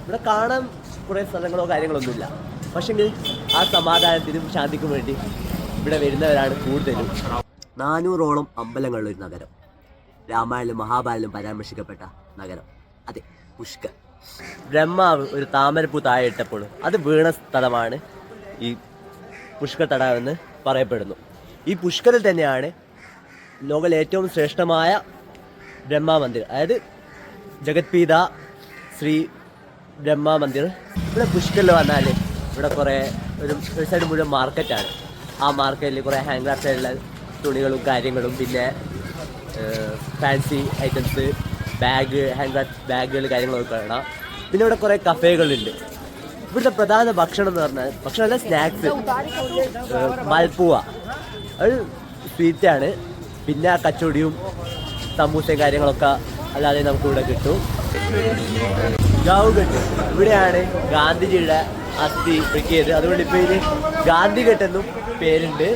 ഇവിടെ കാണാൻ കുറേ സ്ഥലങ്ങളോ കാര്യങ്ങളൊന്നുമില്ല. പക്ഷെങ്കിൽ ആ സമാധാനത്തിനും ശാന്തിക്കും വേണ്ടി ഇവിടെ വരുന്നവരാണ് കൂടുതലും. 400ഓളം അമ്പലങ്ങളുള്ളൊരു നഗരം, രാമായണനും മഹാഭാരതത്തിലും പരാമർശിക്കപ്പെട്ട നഗരം. അതെ, പുഷ്കർ. ബ്രഹ്മാവ് ഒരു താമരപ്പൂ താഴെ ഇട്ടപ്പോൾ അത് വീണ സ്ഥലമാണ് ഈ പുഷ്കർ തടാകം എന്ന് പറയപ്പെടുന്നു. ഈ പുഷ്കറിൽ തന്നെയാണ് ലോകത്തിലെ ഏറ്റവും ശ്രേഷ്ഠമായ ബ്രഹ്മാ മന്ദിർ, അതായത് ജഗത്പീത ശ്രീ ബ്രഹ്മാ മന്ദിർ. ഇവിടെ പുഷ്കറിൽ വന്നാൽ ഇവിടെ കുറേ ഒരു സൈഡ് മുഴുവൻ മാർക്കറ്റാണ്. ആ മാർക്കറ്റിൽ കുറേ ഹാൻഡ് ക്രാഫ്റ്റായിട്ടുള്ള തുണികളും കാര്യങ്ങളും, പിന്നെ fancy items, bag, hand craft ബാഗുകൾ കാര്യങ്ങളൊക്കെ കാണാം. പിന്നെ ഇവിടെ കുറേ കഫേകളുണ്ട്. ഇവിടുത്തെ പ്രധാന ഭക്ഷണം എന്ന് പറഞ്ഞാൽ, ഭക്ഷണമല്ല, സ്നാക്സ്, മൽപ്പുവ, അത് സ്വീറ്റാണ്. പിന്നെ കച്ചോടിയും സമൂസയും കാര്യങ്ങളൊക്കെ അല്ലാതെ നമുക്ക് ഇവിടെ കിട്ടും. ഗാവുഘട്ട്, ഇവിടെയാണ് ഗാന്ധിജിയുടെ അസ്ഥി വെക്കിയത്. അതുകൊണ്ട് ഇപ്പോൾ ഇതിന് ഗാന്ധിഘട്ട് എന്നും പേരുണ്ട്.